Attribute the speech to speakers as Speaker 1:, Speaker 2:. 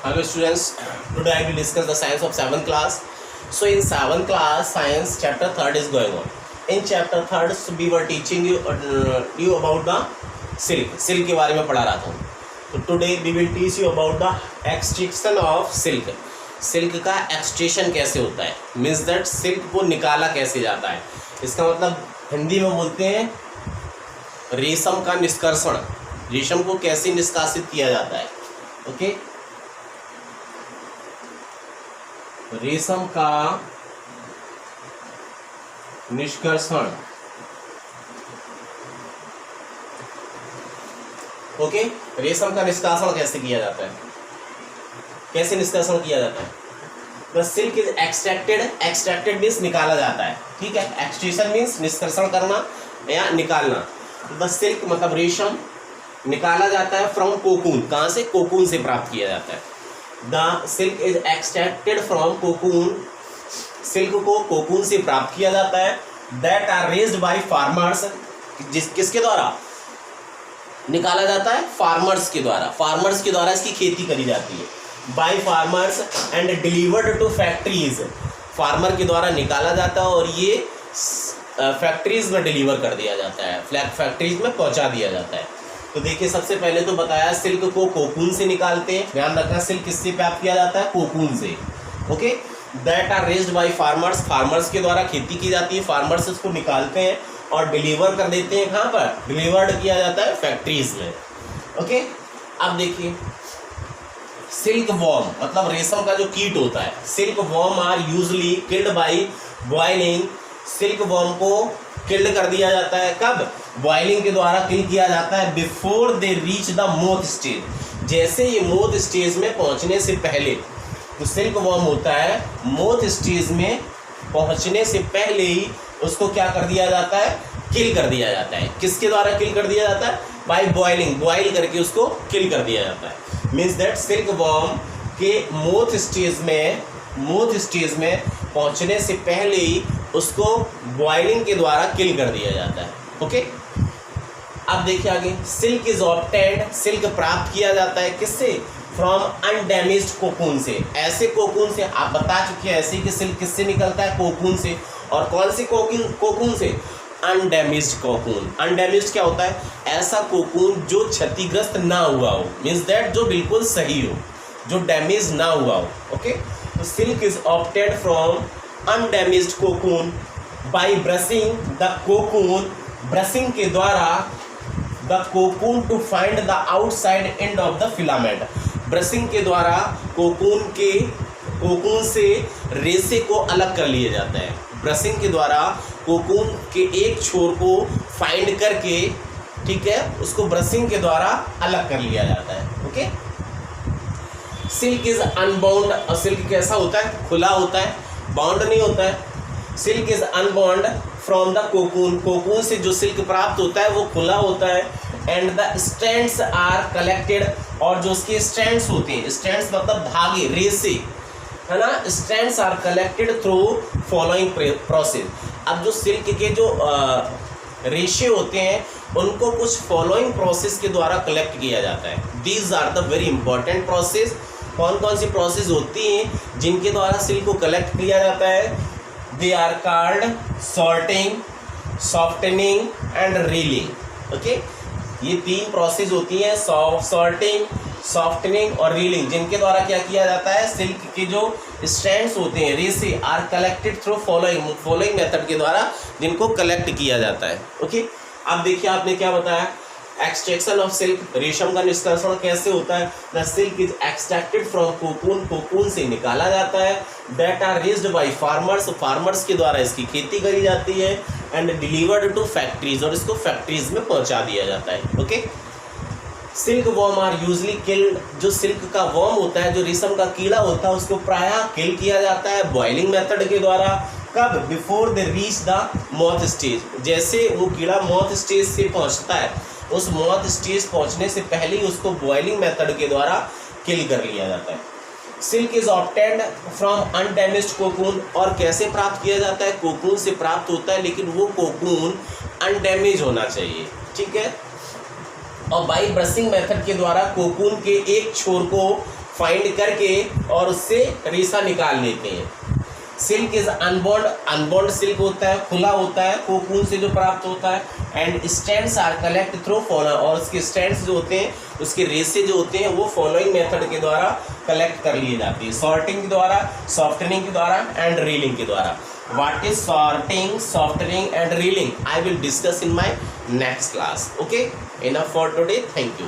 Speaker 1: Hello students, today I will discuss the science of 7th class. So in 7th class science chapter 3rd is going on. In chapter 3rd so we were teaching you about the silk के बारे में पढ़ा रहा था. So today we will teach you about the extraction of silk. Silk का extraction कैसे होता है, मीन्स दैट सिल्क को निकाला कैसे जाता है. इसका मतलब हिंदी में बोलते हैं रेशम का निष्कर्षण. रेशम को कैसे निष्कासित किया जाता है. ओके, रेशम का निष्कर्षण. ओके, रेशम का निष्कासन कैसे किया जाता है, कैसे निष्कासन किया जाता है. The silk is extracted. Extracted means निकाला जाता है. ठीक है, एक्सट्रेशन मीन्स निष्कर्षण करना या निकालना. द सिल्क मतलब रेशम निकाला जाता है फ्रॉम कोकून. कहाँ से? कोकून से प्राप्त किया जाता है. The silk is extracted from cocoon. Silk को कोकून से प्राप्त किया जाता है. That are raised by farmers. किसके द्वारा निकाला जाता है? फार्मर्स के द्वारा. फार्मर्स के द्वारा इसकी खेती करी जाती है. By farmers and delivered to factories. Farmer के द्वारा निकाला जाता है और ये फैक्ट्रीज में डिलीवर कर दिया जाता है, फैक्ट्रीज में पहुंचा दिया जाता है. तो देखिए, सबसे पहले तो बताया सिल्क को कोकून से निकालते हैं. ध्यान रखना, सिल्क किससे प्राप्त किया जाता है? कोकून से. Okay, that are raised by farmers. Farmers के द्वारा खेती की जाती है. फार्मर्स इसको निकालते हैं और डिलीवर कर देते हैं. कहाँ पर डिलीवर्ड किया जाता है? फैक्ट्रीज में. ओके, अब देखिए, सिल्क वॉर्म मतलब रेशम का जो कीट होता है. Silk worm are usually killed by boiling. Silk worm को किल्ड कर दिया जाता है. कब? बॉइलिंग के द्वारा किल किया जाता है. Before they reach the moth stage. जैसे ये मोथ स्टेज में पहुंचने से पहले, तो सिल्क वॉर्म होता है मोथ स्टेज में पहुंचने से पहले ही उसको क्या कर दिया जाता है? किल कर दिया जाता है. किसके द्वारा किल कर दिया जाता है? By boiling. बॉइल करके उसको किल कर दिया जाता है. मीन्स दैट सिल्क वॉर्म के मोथ स्टेज में पहुंचने से पहले ही उसको बॉइलिंग के द्वारा किल कर दिया जाता है. ओके, अब देखिए आगे. Silk is obtained. सिल्क प्राप्त किया जाता है किससे? फ्रॉम अनडैमेज्ड कोकून से. ऐसे कोकून से आप बता चुके हैं ऐसे कि सिल्क किससे निकलता है? कोकून से. और कौन सी कोकून से? Undamaged cocoon. अनडैमेज्ड क्या होता है? ऐसा कोकून जो क्षतिग्रस्त ना हुआ हो, मीन्स दैट जो बिल्कुल सही हो, जो डैमेज ना हुआ हो. ओके, तो silk is obtained from undamaged cocoon by brushing the cocoon. Brushing के द्वारा the cocoon to find the outside end of the filament. Brushing के द्वारा कोकून से रेशे को अलग कर लिया जाता है. ब्रशिंग के द्वारा कोकून के एक छोर को फाइंड करके, ठीक है, उसको ब्रशिंग के द्वारा अलग कर लिया जाता है. Okay, silk is unbound. और सिल्क कैसा होता है? खुला होता है, बाउंड नहीं होता है. Silk is unbound from the cocoon. Cocoon से जो सिल्क प्राप्त होता है वो खुला होता है. And the strands are collected. और जो उसके स्ट्रैंड्स होते हैं, स्ट्रैंड्स मतलब धागे, रेशे, है ना. Strands are collected through following process. अब जो सिल्क के जो रेशे होते हैं उनको कुछ फॉलोइंग प्रोसेस के द्वारा कलेक्ट किया जाता है. These are the very important process. कौन कौन सी प्रोसेस होती हैं जिनके द्वारा सिल्क को कलेक्ट किया जाता है? They are called sorting, softening and reeling. Okay, ये तीन प्रोसेस होती हैं, सॉर्टिंग, सॉफ्टनिंग और रीलिंग, जिनके द्वारा क्या किया जाता है? सिल्क के जो स्ट्रैंड्स होते हैं, रेशे, are collected through following method के द्वारा जिनको कलेक्ट किया जाता है. ओके, अब देखिए आपने क्या बताया? Extraction of silk. रेशम का निष्कर्षण कैसे होता है? The silk is extracted from cocoon. Cocoon से निकाला जाता है. That are raised by farmers. Farmers के द्वारा इसकी खेती करी जाती है. And delivered to factories. और इसको फैक्ट्रीज में पहुंचा दिया जाता है. Okay, silk worm are usually killed. जो सिल्क का वॉर्म होता है, जो रेशम का कीड़ा होता है, उसको प्रायः किल किया जाता है बॉइलिंग मेथड के द्वारा. कब? Before they reach the moth stage. जैसे वो कीड़ा मोथ स्टेज से पहुंचता है, उस मोथ स्टेज पहुंचने से पहले ही उसको बॉइलिंग मेथड के द्वारा किल कर लिया जाता है. Silk is obtained from undamaged cocoon. और कैसे प्राप्त किया जाता है? कोकून से प्राप्त होता है, लेकिन वो कोकून अनडैमेज होना चाहिए. ठीक है, और बाई ब्रशिंग मेथड के द्वारा कोकून के एक छोर को फाइंड करके और उससे रेशा निकाल लेते हैं। Silk is unbond, unbond silk होता है, खुला होता है, कोकून से जो प्राप्त होता है। And strands are collect through follow, और उसके स्टैंड्स जो होते हैं, उसके रेशे जो होते हैं वो फॉलोइंग मेथड के द्वारा कलेक्ट कर लिए जाते हैं, सॉर्टिंग के द्वारा, सॉफ्टनिंग के द्वारा एंड रीलिंग के द्वारा। What is sorting, softening and reeling, I will discuss in my next class. Okay, enough for today, thank you.